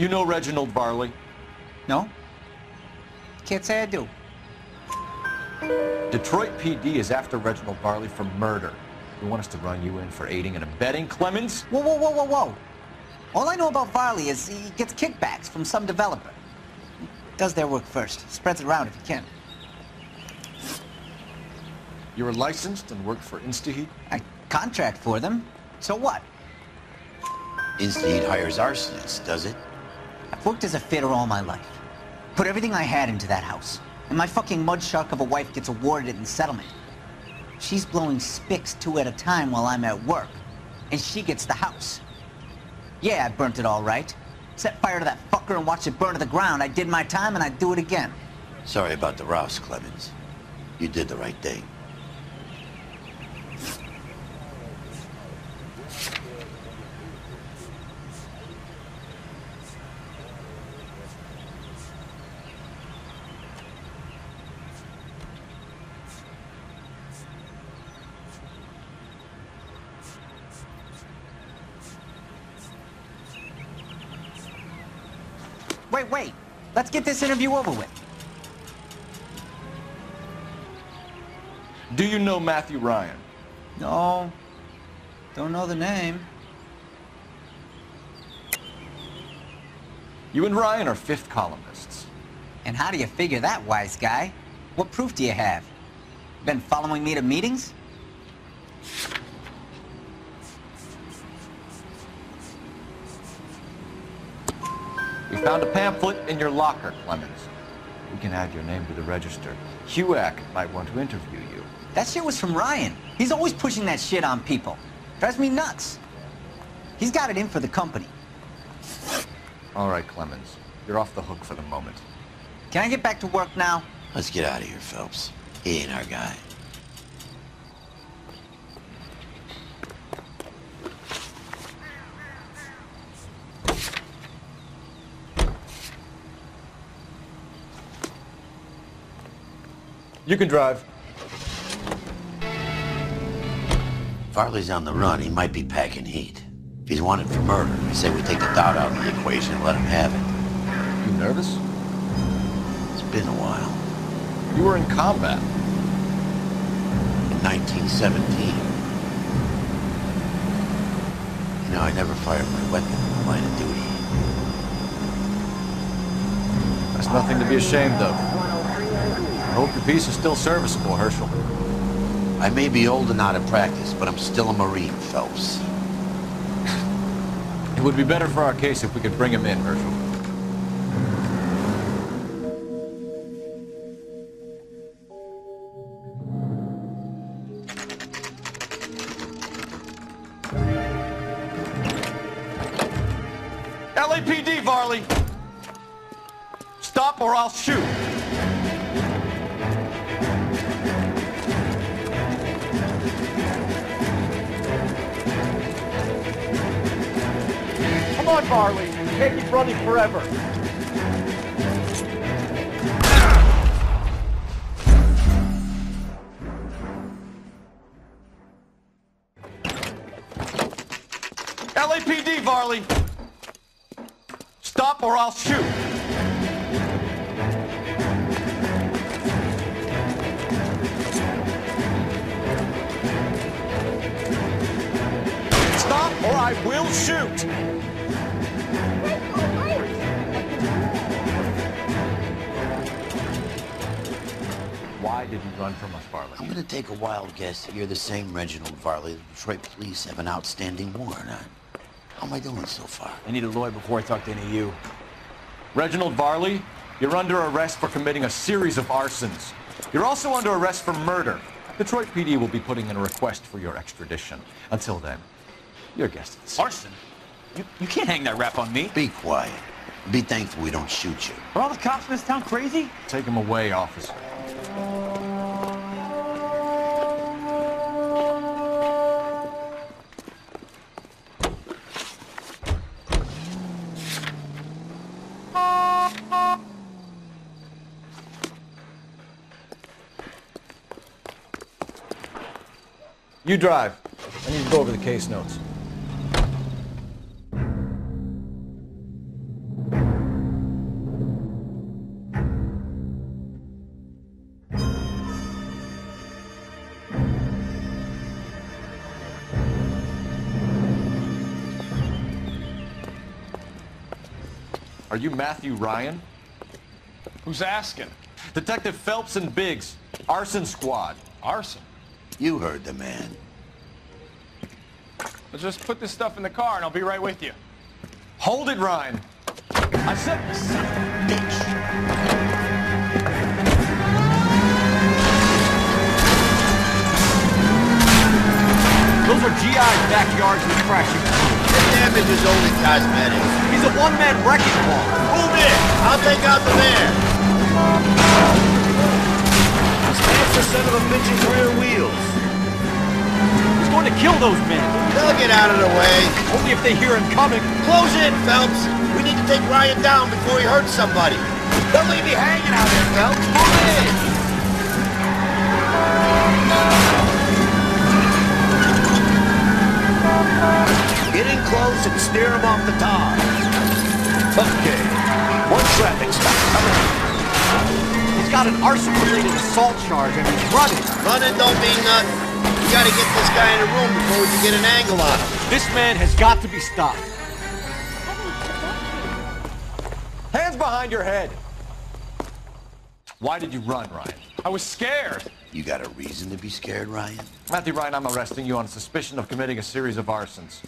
You know Reginald Varley? No? Can't say I do. Detroit PD is after Reginald Varley for murder. You want us to run you in for aiding and abetting, Clemens? Whoa, whoa, whoa, whoa, whoa. All I know about Varley is he gets kickbacks from some developer. He does their work first, spreads it around if he can. You were licensed and worked for InstaHeat? I contract for them. So what? InstaHeat hires arsonists, does it? I've worked as a fitter all my life. Put everything I had into that house. And my fucking mud shark of a wife gets awarded it in settlement. She's blowing spics 2 at a time while I'm at work. And she gets the house. Yeah, I burnt it all right. Set fire to that fucker and watched it burn to the ground. I did my time and I'd do it again. Sorry about the rouse, Clemens. You did the right thing. Wait. Let's get this interview over with. Do you know Matthew Ryan? No. Don't know the name. You and Ryan are fifth columnists. And how do you figure that, wise guy? What proof do you have? Been following me to meetings? We found a pamphlet in your locker, Clemens. We can add your name to the register. HUAC might want to interview you. That shit was from Ryan. He's always pushing that shit on people. Drives me nuts. He's got it in for the company. All right, Clemens. You're off the hook for the moment. Can I get back to work now? Let's get out of here, Phelps. He ain't our guy. You can drive. Varley's on the run. He might be packing heat. If he's wanted for murder, I say we take the doubt out of the equation and let him have it. You nervous? It's been a while. You were in combat. In 1917. You know, I never fired my weapon in the line of duty. That's nothing to be ashamed of. I hope your piece is still serviceable, Herschel. I may be old and out of practice, but I'm still a Marine, Phelps. It would be better for our case if we could bring him in, Herschel. LAPD, Varley! Stop or I'll shoot! Come on, Varley. You can't keep running forever. LAPD, Varley. Stop or I'll shoot. Stop or I will shoot. Why did you run from us, Varley? I'm gonna take a wild guess that you're the same Reginald Varley the Detroit police have an outstanding warrant on. How am I doing so far? I need a lawyer before I talk to any of you. Reginald Varley, you're under arrest for committing a series of arsons. You're also under arrest for murder. Detroit PD will be putting in a request for your extradition. Until then, your guest is... Arson? You can't hang that rap on me. Be quiet. Be thankful we don't shoot you. Are all the cops in this town crazy? Take him away, officer. You drive. I need to go over the case notes. Are you Matthew Ryan? Who's asking? Detective Phelps and Biggs, arson squad. Arson? You heard the man. Well, just put this stuff in the car and I'll be right with you. Hold it, Ryan. I said, son of a bitch. Those are GI's backyards with crashing. The damage is only cosmetic. He's a one-man wrecking ball. Move in! I'll take out the van. Stand for son of a bitch's rear wheels. He's going to kill those men. They'll get out of the way. Only if they hear him coming. Close in, Phelps. We need to take Ryan down before he hurts somebody. Don't leave me hanging out there, Phelps. Move in! Get in close and steer him off the tar. Okay. One traffic stop coming. He's got an arson-related assault charge and he's running. Running don't mean nothing. We gotta get this guy in the room before we can get an angle on him. This man has got to be stopped. Hands behind your head. Why did you run, Ryan? I was scared. You got a reason to be scared, Ryan? Matthew Ryan, I'm arresting you on suspicion of committing a series of arsons.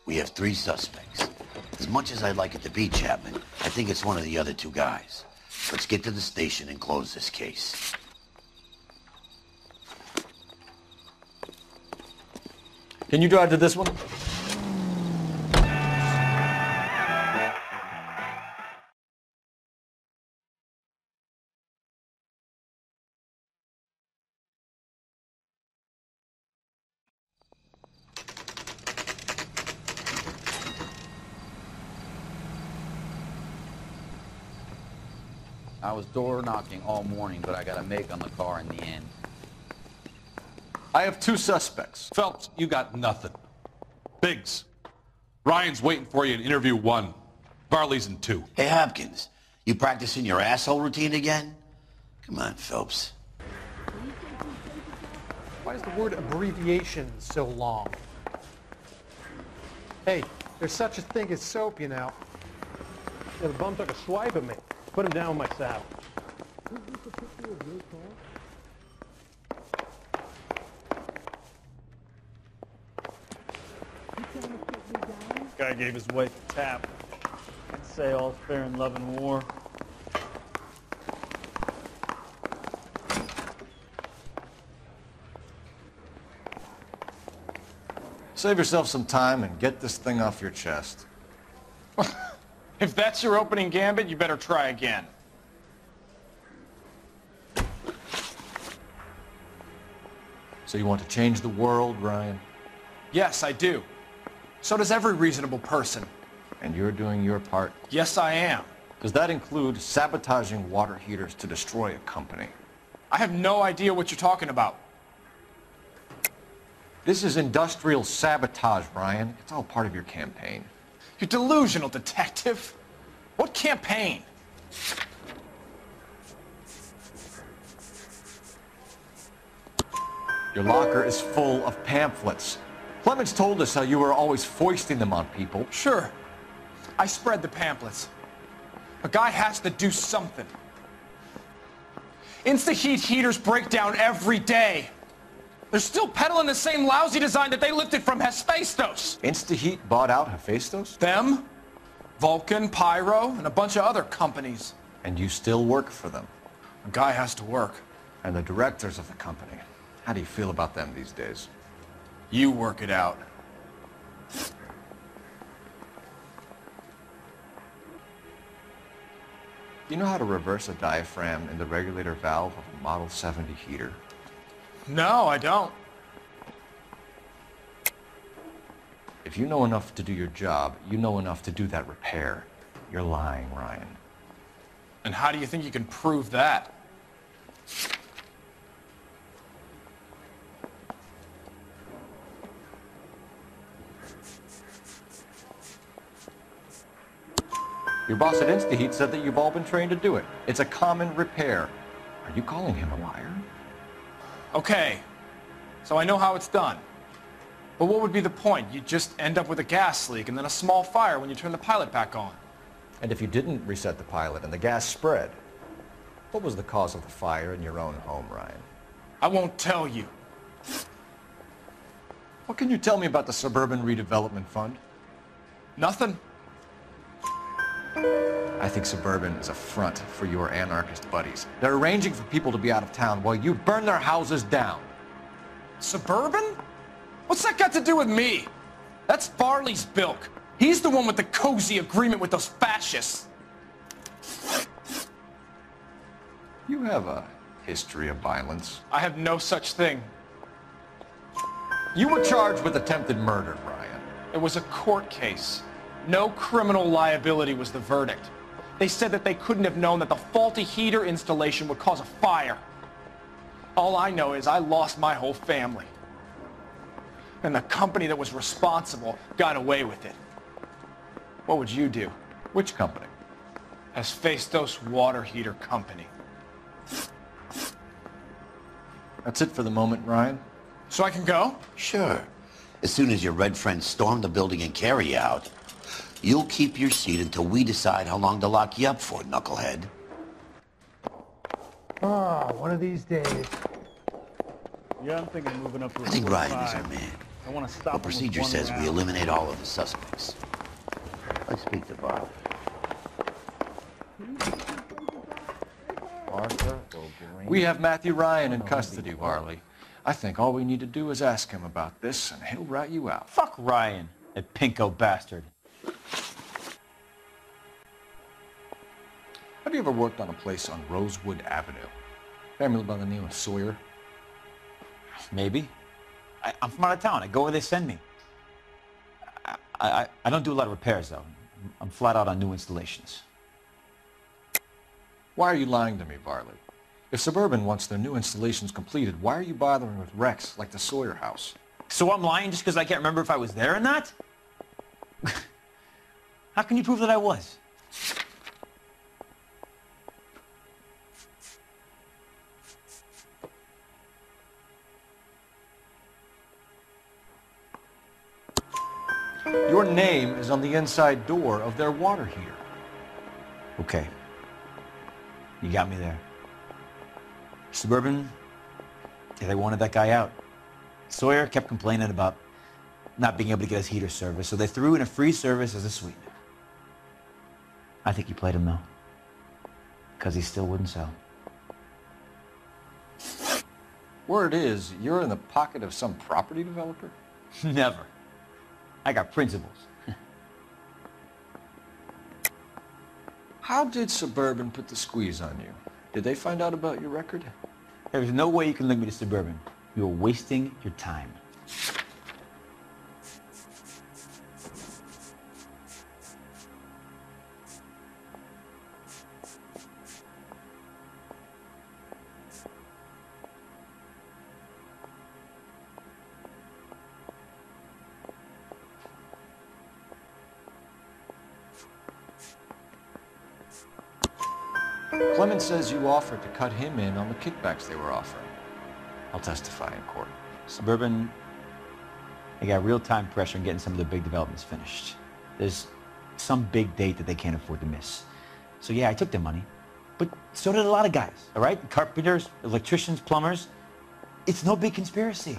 We have 3 suspects. As much as I'd like it to be Chapman, I think it's one of the other 2 guys. Let's get to the station and close this case. Can you drive to this one? I was door knocking all morning, but I got a make on the car in the end. I have 2 suspects. Phelps, you got nothing. Biggs, Ryan's waiting for you in interview 1. Varley's in 2. Hey, Hopkins, you practicing your asshole routine again? Come on, Phelps. Why is the word abbreviation so long? Hey, there's such a thing as soap, you know. Yeah, the bum took a swipe at me. Put him down with my saddle. Guy gave his wife a tap. I'd say all's fair in love and war. Save yourself some time and get this thing off your chest. If that's your opening gambit, you better try again. So you want to change the world, Ryan? Yes, I do. So does every reasonable person. And you're doing your part? Yes, I am. Does that include sabotaging water heaters to destroy a company? I have no idea what you're talking about. This is industrial sabotage, Ryan. It's all part of your campaign. You're delusional, detective. What campaign? Your locker is full of pamphlets. Clemens told us how you were always foisting them on people. Sure. I spread the pamphlets. A guy has to do something. Insta-heat heaters break down every day. They're still peddling the same lousy design that they lifted from Hephaestus. Insta-heat bought out Hephaestus? Them, Vulcan, Pyro, and a bunch of other companies. And you still work for them? A guy has to work. And the directors of the company. How do you feel about them these days? You work it out. Do you know how to reverse a diaphragm in the regulator valve of a Model 70 heater? No, I don't. If you know enough to do your job, you know enough to do that repair. You're lying, Ryan. And how do you think you can prove that? Your boss at InstaHeat said that you've all been trained to do it. It's a common repair. Are you calling him a liar? Okay, so I know how it's done. But what would be the point? You'd just end up with a gas leak and then a small fire when you turn the pilot back on. And if you didn't reset the pilot and the gas spread, what was the cause of the fire in your own home, Ryan? I won't tell you. What can you tell me about the Suburban Redevelopment Fund? Nothing. I think Suburban is a front for your anarchist buddies. They're arranging for people to be out of town while you burn their houses down. Suburban? What's that got to do with me? That's Varley's bilk. He's the one with the cozy agreement with those fascists. You have a history of violence. I have no such thing. You were charged with attempted murder, Brian. It was a court case. No criminal liability was the verdict. They said that they couldn't have known that the faulty heater installation would cause a fire. All I know is I lost my whole family. And the company that was responsible got away with it. What would you do? Which company? Hephaestos Water Heater Company. That's it for the moment, Ryan. So I can go? Sure. As soon as your red friends storm the building and carry you out, you'll keep your seat until we decide how long to lock you up for, knucklehead. Ah, one of these days. Yeah, I'm thinking of moving up to a I think Ryan 45. is our man. I want to stop The him with procedure one says we round. eliminate all of the suspects. Let's speak to Bob. We have Matthew Ryan in custody, Varley. I think all we need to do is ask him about this, and he'll rat you out. Fuck Ryan, that pinko bastard. Have you ever worked on a place on Rosewood Avenue? Family by the name of Sawyer? Maybe. I'm from out of town. I go where they send me. I don't do a lot of repairs, though. I'm flat out on new installations. Why are you lying to me, Varley? If Suburban wants their new installations completed, why are you bothering with wrecks like the Sawyer house? So I'm lying just because I can't remember if I was there or not? How can you prove that I was? Your name is on the inside door of their water heater. Okay. You got me there. Suburban, yeah, they wanted that guy out. Sawyer kept complaining about not being able to get his heater service, so they threw in a free service as a sweetener. I think he played him, though, because he still wouldn't sell. Word is, you're in the pocket of some property developer? Never. I got principles. How did Suburban put the squeeze on you? Did they find out about your record? There's no way you can link me to Suburban. You're wasting your time. Clemens says you offered to cut him in on the kickbacks they were offering. I'll testify in court. Suburban, they got real-time pressure on getting some of their big developments finished. There's some big date that they can't afford to miss. So yeah, I took their money, but so did a lot of guys, all right? Carpenters, electricians, plumbers. It's no big conspiracy.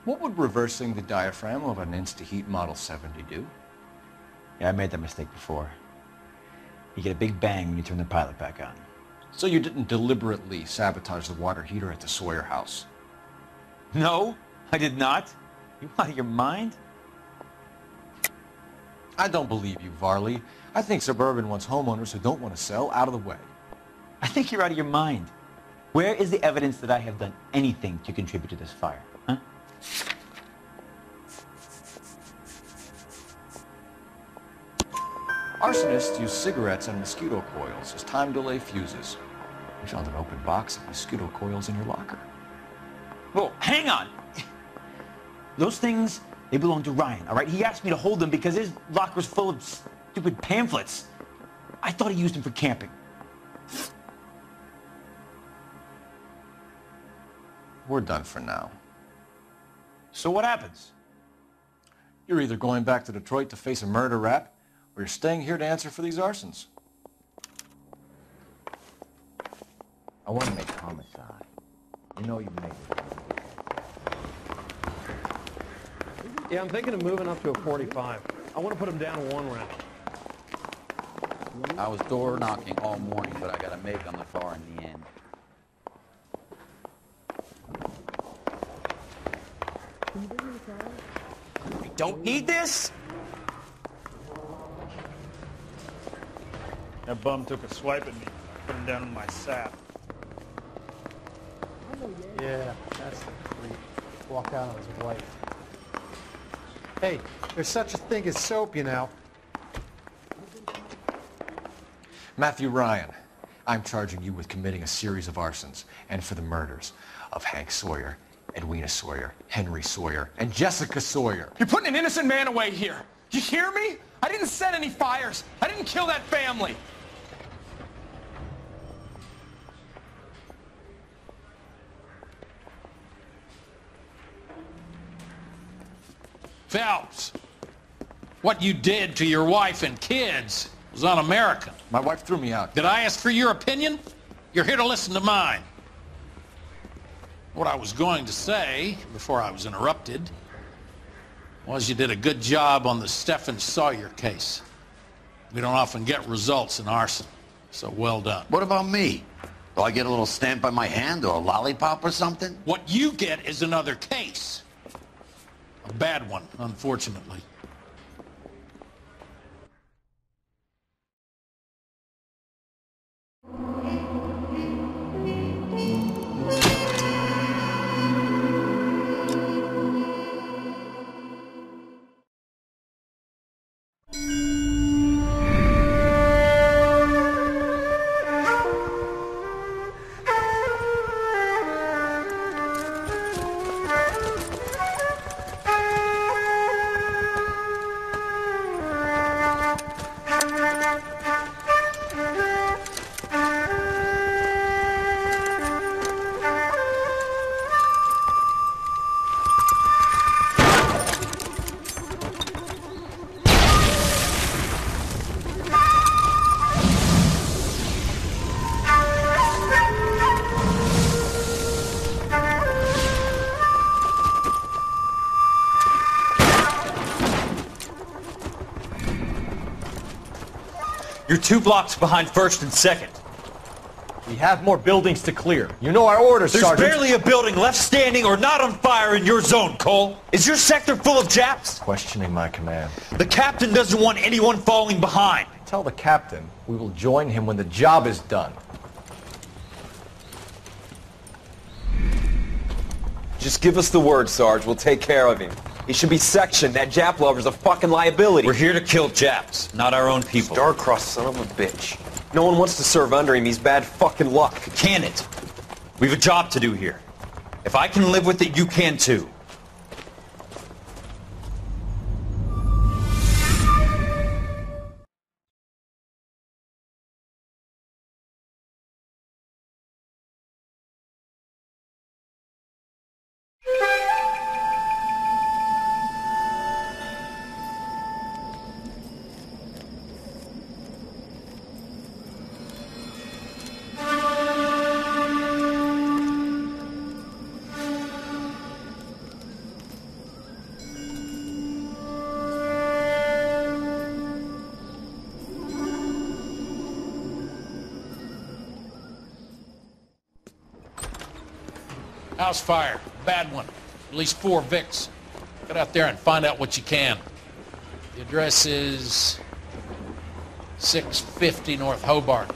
What would reversing the diaphragm of an InstaHeat Model 70 do? Yeah, I made that mistake before. You get a big bang when you turn the pilot back on. So you didn't deliberately sabotage the water heater at the Sawyer house? No, I did not. You out of your mind? I don't believe you, Varley. I think Suburban wants homeowners who don't want to sell out of the way. I think you're out of your mind. Where is the evidence that I have done anything to contribute to this fire, huh? Arsonists use cigarettes and mosquito coils as time delay fuses. You found an open box of mosquito coils in your locker. Whoa, hang on! Those things, they belong to Ryan, all right? He asked me to hold them because his locker's full of stupid pamphlets. I thought he used them for camping. We're done for now. So what happens? You're either going back to Detroit to face a murder rap, or you're staying here to answer for these arsons. I want to make homicide. You know you make it. Yeah, I'm thinking of moving up to a 45. I want to put him down to 1 round. I was door knocking all morning, but I got a make on the car in the end. I don't need this? That bum took a swipe at me. Put him down in my sap. Yeah, that's the freak. Walked out on his wife. Hey, there's such a thing as soap, you know. Matthew Ryan, I'm charging you with committing a series of arsons and for the murders of Hank Sawyer, Edwina Sawyer, Henry Sawyer, and Jessica Sawyer. You're putting an innocent man away here. You hear me? I didn't set any fires. I didn't kill that family. Phelps, what you did to your wife and kids was un-American. My wife threw me out. Did I ask for your opinion? You're here to listen to mine. What I was going to say, before I was interrupted, was you did a good job on the Stephen Sawyer case. We don't often get results in arson, so well done. What about me? Do I get a little stamp on my hand or a lollipop or something? What you get is another case. A bad one, unfortunately. You're 2 blocks behind 1st and 2nd. We have more buildings to clear. You know our orders, There's Sergeant. barely a building left standing or not on fire in your zone, Cole. Is your sector full of Japs? Questioning my command. The captain doesn't want anyone falling behind. Tell the captain we will join him when the job is done. Just give us the word, Sarge. We'll take care of him. He should be sectioned. That Jap lover's a fucking liability. We're here to kill Japs, not our own people. Star-crossed son of a bitch. No one wants to serve under him. He's bad fucking luck. Can it? We have a job to do here. If I can live with it, you can too. House fire, bad one. At least 4 Vicks. Get out there and find out what you can. The address is 650 North Hobart.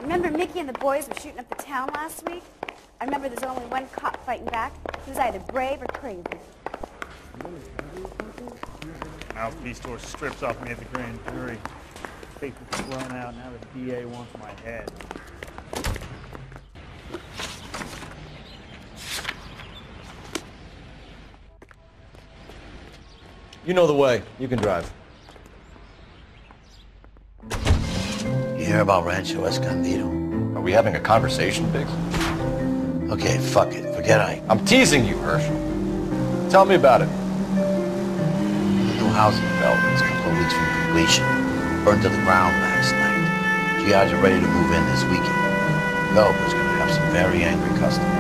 Remember Mickey and the boys were shooting up the town last week? I remember there's only one cop fighting back. He was either brave or crazy. Mouthpiece tore strips off me at the grand jury. Papers thrown out, now the DA wants my head. You know the way. You can drive. You hear about Rancho Escondido? Are we having a conversation, Biggs? Okay, fuck it. Forget I'm teasing you, Herschel. Tell me about it. The new housing development's a couple of weeks from completion. Burned to the ground last night. GIs are ready to move in this weekend. Developer's gonna have some very angry customers.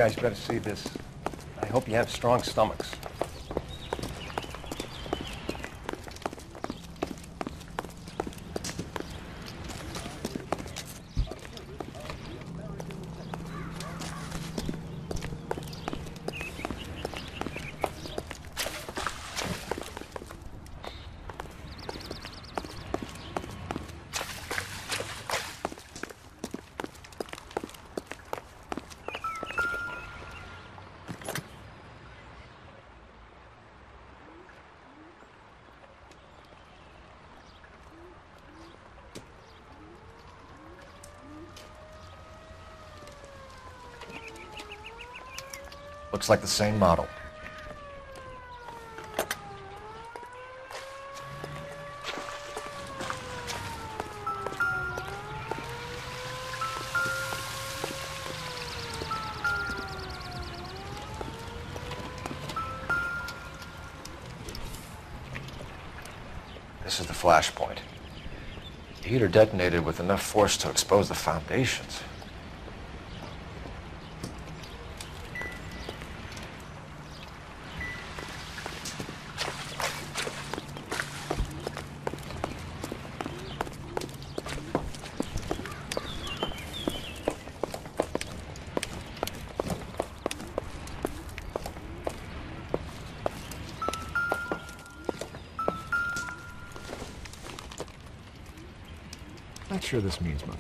You guys better see this. I hope you have strong stomachs. Looks like the same model. This is the flash point. The heater detonated with enough force to expose the foundations. Not sure this means much.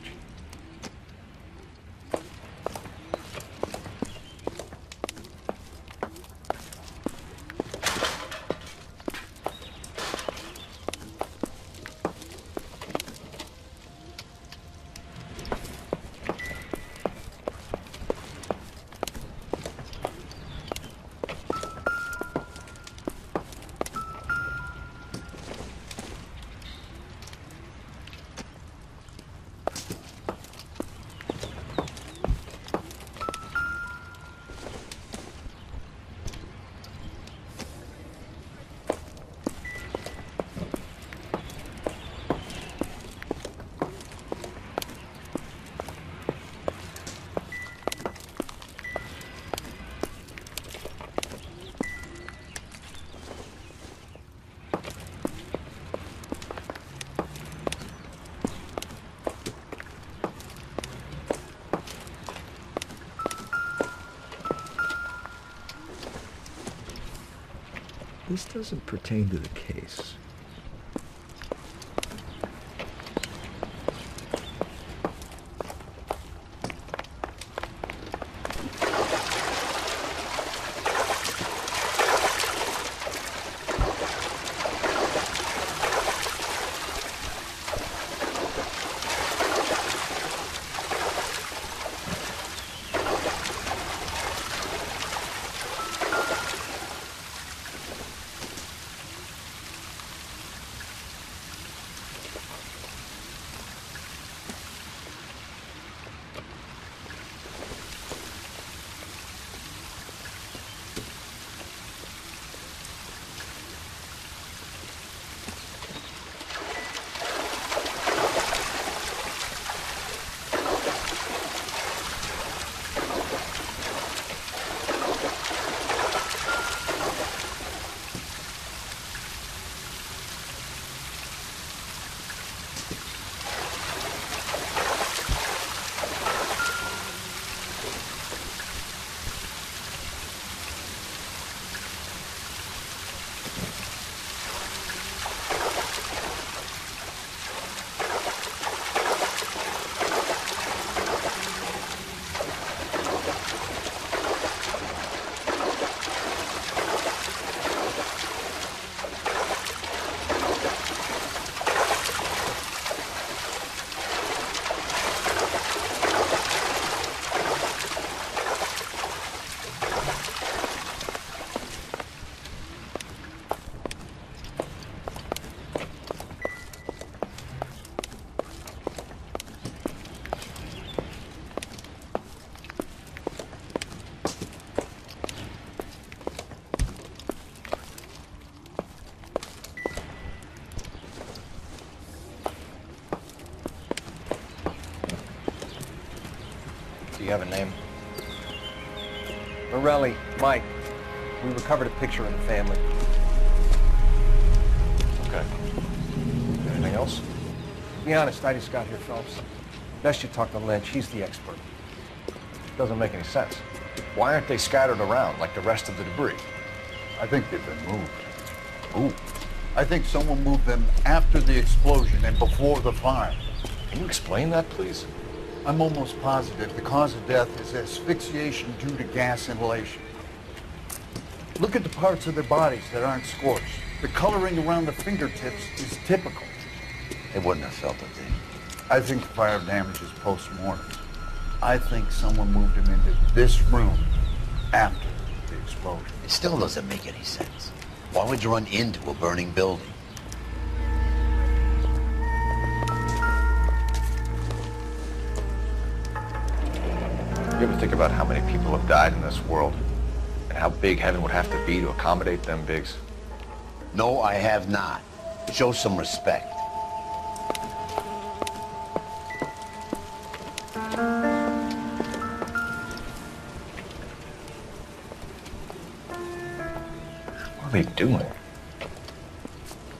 This doesn't pertain to the case. Do you have a name? Morelli, Mike. We recovered a picture of the family. Okay. Anything else? To be honest, I just got here, Phelps. Best you talk to Lynch. He's the expert. Doesn't make any sense. Why aren't they scattered around like the rest of the debris? I think they've been moved. Ooh. I think someone moved them after the explosion and before the fire. Can you explain that, please? I'm almost positive the cause of death is asphyxiation due to gas inhalation. Look at the parts of their bodies that aren't scorched. The coloring around the fingertips is typical. They wouldn't have felt a thing. I think the fire damage is post-mortem. I think someone moved him into this room after the explosion. It still doesn't make any sense. Why would you run into a burning building? You ever think about how many people have died in this world? And how big heaven would have to be to accommodate them bigs? No, I have not. Show some respect. What are they doing?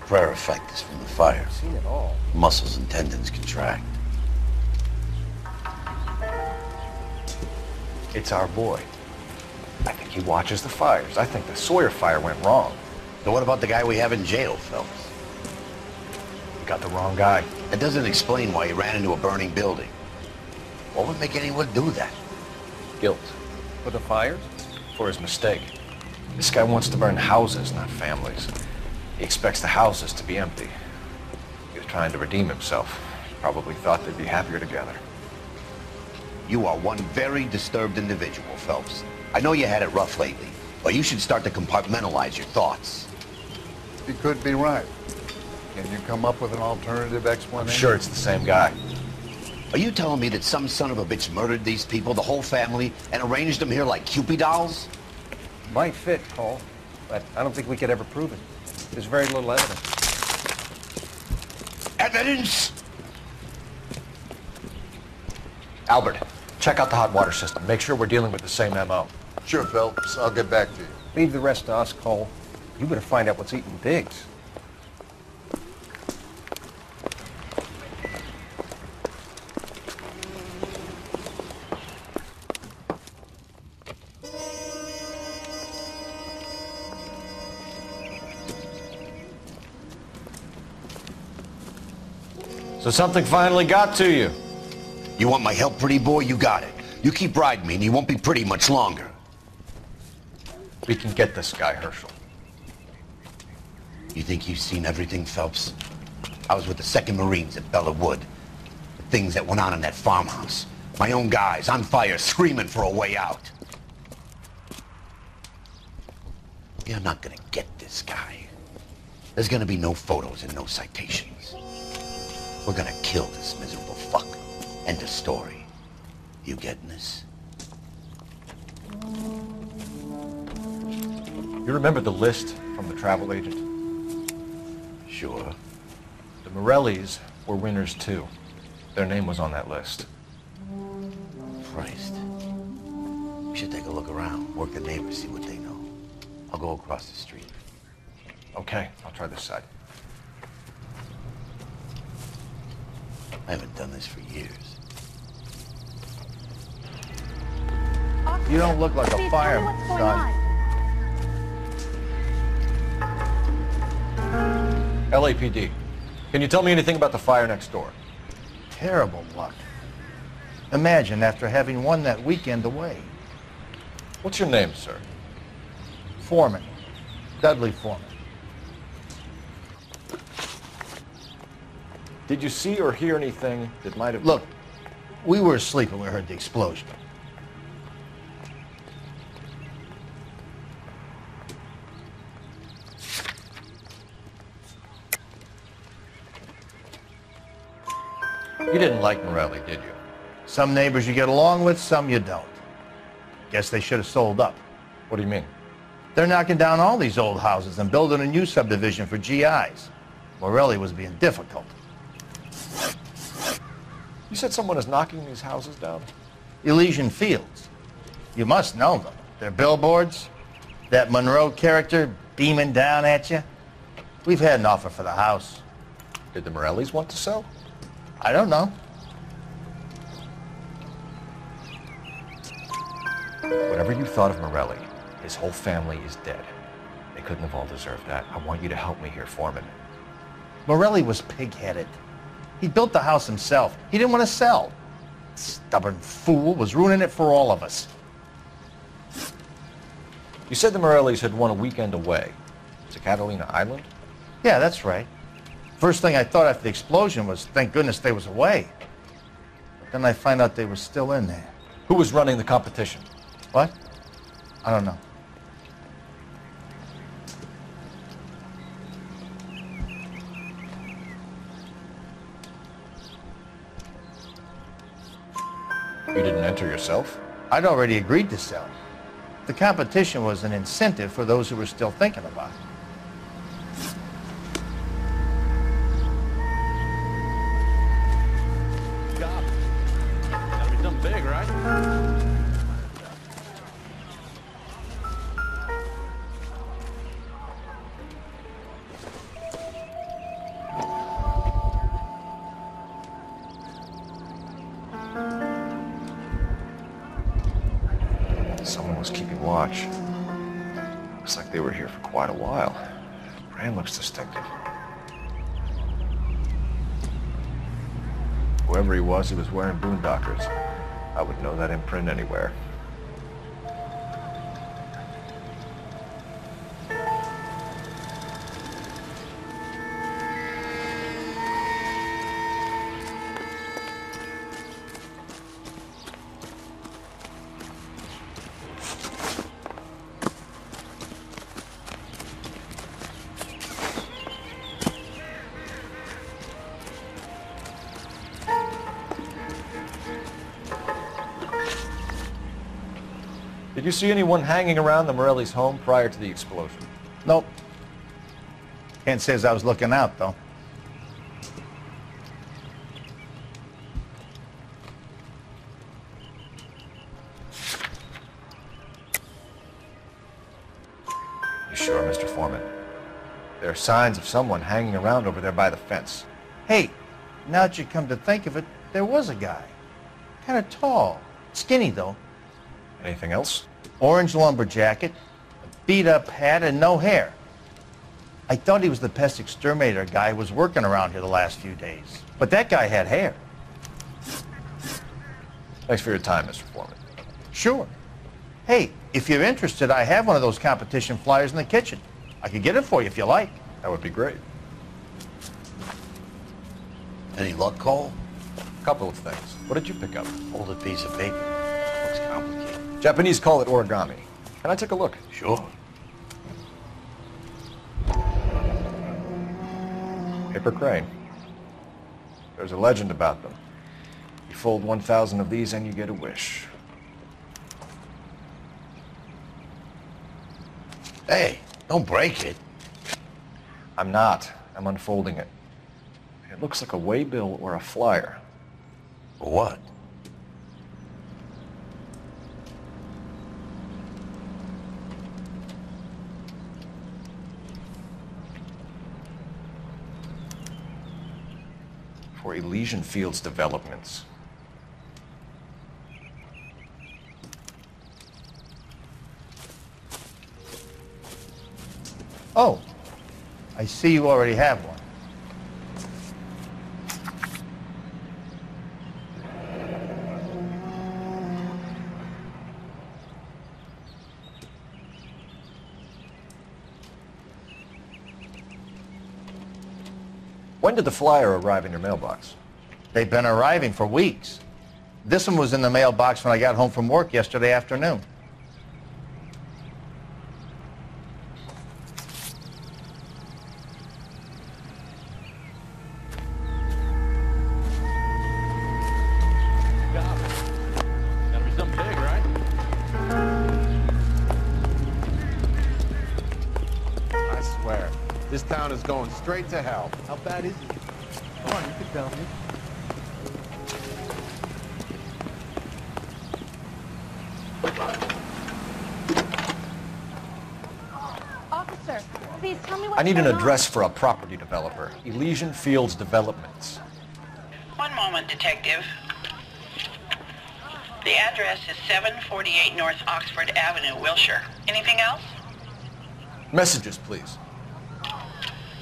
Prayer effect is from the fire. I've seen it all. Muscles and tendons contract. It's our boy. I think he watches the fires. I think the Sawyer fire went wrong. So what about the guy we have in jail, Phelps? We got the wrong guy. That doesn't explain why he ran into a burning building. What would make anyone do that? Guilt. For the fires? For his mistake. This guy wants to burn houses, not families. He expects the houses to be empty. He was trying to redeem himself. Probably thought they'd be happier together. You are one very disturbed individual, Phelps. I know you had it rough lately, but you should start to compartmentalize your thoughts. He could be right. Can you come up with an alternative explanation? I'm sure it's the same guy. Are you telling me that some son of a bitch murdered these people, the whole family, and arranged them here like Cupid dolls? Might fit, Cole, but I don't think we could ever prove it. There's very little evidence. Evidence? Albert, check out the hot water system. Make sure we're dealing with the same MO. Sure, Phelps. I'll get back to you. Leave the rest to us, Cole. You better find out what's eating Biggs. So something finally got to you. You want my help, pretty boy? You got it. You keep riding me and you won't be pretty much longer. We can get this guy, Herschel. You think you've seen everything, Phelps? I was with the 2nd Marines at Bella Wood. The things that went on in that farmhouse. My own guys on fire, screaming for a way out. You're not gonna get this guy. There's gonna be no photos and no citations. We're gonna kill this miserable fuck. End of story. You getting this? You remember the list from the travel agent? Sure. The Morellis were winners too. Their name was on that list. Christ. We should take a look around, work the neighbors, see what they know. I'll go across the street. Okay, I'll try this side. I haven't done this for years. You don't look like a fireman, son. LAPD. Can you tell me anything about the fire next door? Terrible luck. Imagine after having won that weekend away. What's your name, sir? Foreman. Dudley Foreman. Did you see or hear anything that might have... Look, we were asleep when we heard the explosion. You didn't like Morelli, did you? Some neighbors you get along with, some you don't. Guess they should have sold up. What do you mean? They're knocking down all these old houses and building a new subdivision for GIs. Morelli was being difficult. You said someone is knocking these houses down? Elysian Fields. You must know them. They're billboards. That Monroe character beaming down at you. We've had an offer for the house. Did the Morellis want to sell? I don't know. Whatever you thought of Morelli, his whole family is dead. They couldn't have all deserved that. I want you to help me here, Foreman. Morelli was pig-headed. He built the house himself. He didn't want to sell. Stubborn fool was ruining it for all of us. You said the Morellis had won a weekend away to Catalina Island? Yeah, that's right. First thing I thought after the explosion was, thank goodness they was away. But then I find out they were still in there. Who was running the competition? What? I don't know. You didn't enter yourself? I'd already agreed to sell. The competition was an incentive for those who were still thinking about it. Gotta be something big, right? Someone was keeping watch. Looks like they were here for quite a while. Brand looks distinctive. Whoever he was wearing boondockers. I would know that imprint anywhere. Did you see anyone hanging around the Morellis' home prior to the explosion? Nope. Can't say as I was looking out, though. You sure, Mr. Foreman? There are signs of someone hanging around over there by the fence. Hey, now that you come to think of it, there was a guy. Kind of tall. Skinny, though. Anything else? Orange lumber jacket, a beat-up hat, and no hair. I thought he was the pest exterminator guy who was working around here the last few days. But that guy had hair. Thanks for your time, Mr. Foreman. Sure. Hey, if you're interested, I have one of those competition flyers in the kitchen. I could get it for you if you like. That would be great. Any luck, Cole? Couple of things. What did you pick up? Folded piece of paper. Looks complicated. Japanese call it origami. Can I take a look? Sure. Paper crane. There's a legend about them. You fold 1,000 of these and you get a wish. Hey, don't break it. I'm not. I'm unfolding it. It looks like a waybill or a flyer. For what? For Elysian Fields developments. Oh, I see you already have one. When did the flyer arrive in your mailbox? They've been arriving for weeks. This one was in the mailbox when I got home from work yesterday afternoon. Gotta be something big, right? I swear, this town is going straight to hell. How bad is it? Come on, you can tell me. tell me what's I need an going on? address for a property developer. Elysian Fields Developments. One moment, Detective. The address is 748 North Oxford Avenue, Wilshire. Anything else? Messages, please.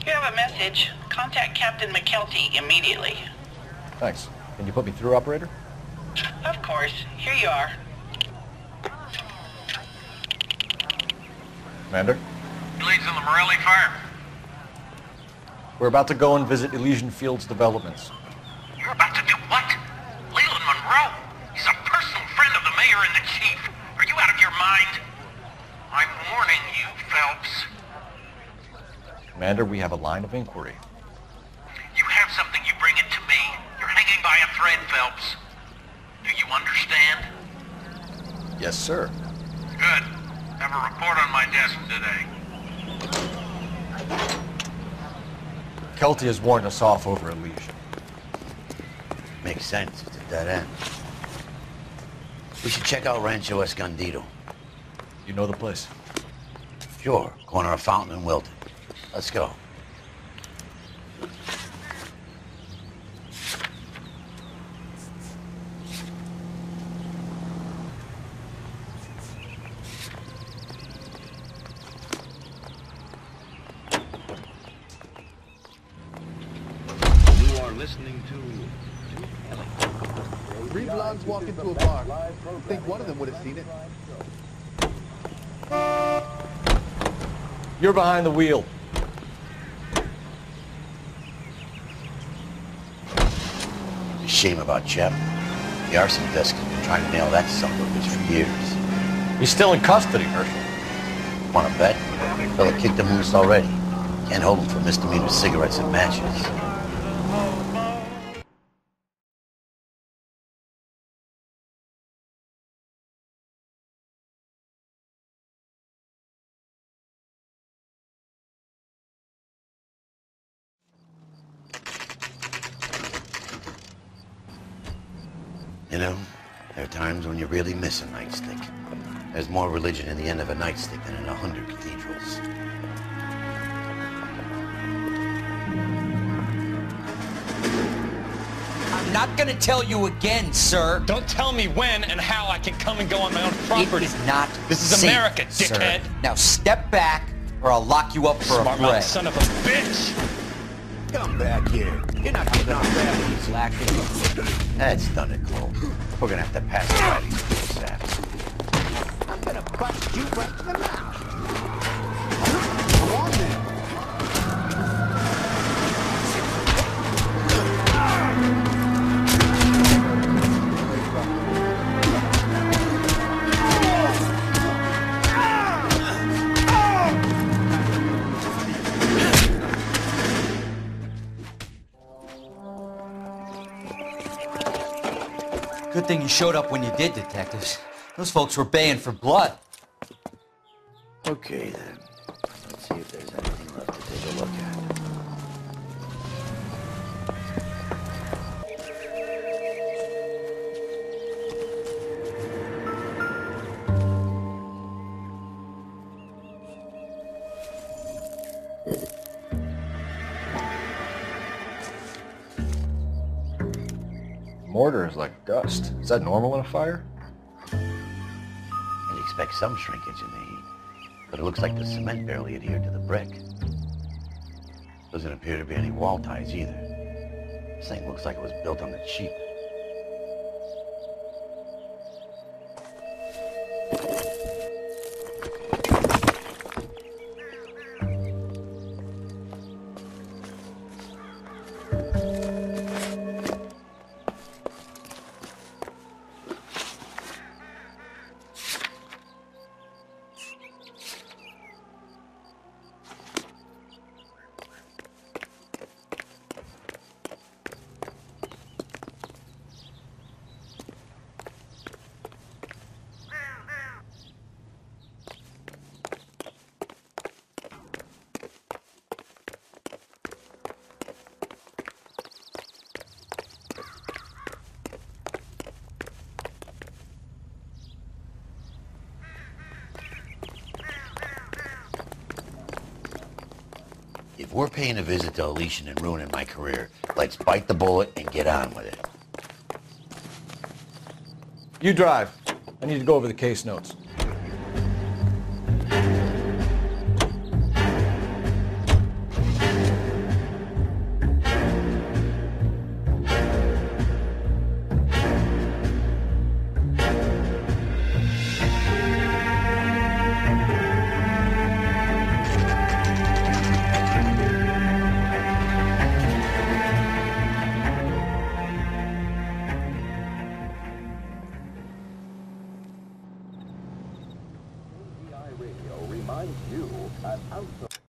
You have a message. Contact Captain McKelty immediately. Thanks. Can you put me through, operator? Of course. Here you are. Commander? Leads in the Morelli fire. We're about to go and visit Elysian Fields Developments. You're about to do what? Leland Monroe? He's a personal friend of the mayor and the chief. Are you out of your mind? I'm warning you, Phelps. Commander, we have a line of inquiry. You have something, you bring it to me. You're hanging by a thread, Phelps. Do you understand? Yes, sir. Good. Have a report on my desk today. Kelty has warned us off over Elysian. Makes sense. It's a dead end. We should check out Rancho Escondido. You know the place? Sure. Corner of Fountain and Wilton. Let's go. You are listening to... Three blondes walk into a bar. I think one of them would have seen it. You're behind the wheel. Shame about Shep. The arson desk has been trying to nail that son of a bitch for years. He's still in custody, Herschel. Want to bet? Fella kicked him loose already. Can't hold him for misdemeanor cigarettes and matches. You know, there are times when you really miss a nightstick. There's more religion in the end of a nightstick than in 100 cathedrals. I'm not gonna tell you again, sir. Don't tell me when and how I can come and go on my own property. It is not This is safe, America, dickhead. Sir. Now step back, or I'll lock you up for Smart a mouth fray. son of a bitch. Come back here. You're not getting off that easy. That's done it, Cole. We're gonna have to pass it by these saps. I'm gonna bust you right in the mouth. Come on then. Good thing you showed up when you did, detectives. Those folks were baying for blood. Okay, then. Let's see if there's anything left to take a look at. Mortar is like dust. Is that normal in a fire? You'd expect some shrinkage in the heat, but it looks like the cement barely adhered to the brick. Doesn't appear to be any wall ties either. This thing looks like it was built on the cheap. Before paying a visit to Elysian and ruining my career, let's bite the bullet and get on with it. You drive. I need to go over the case notes.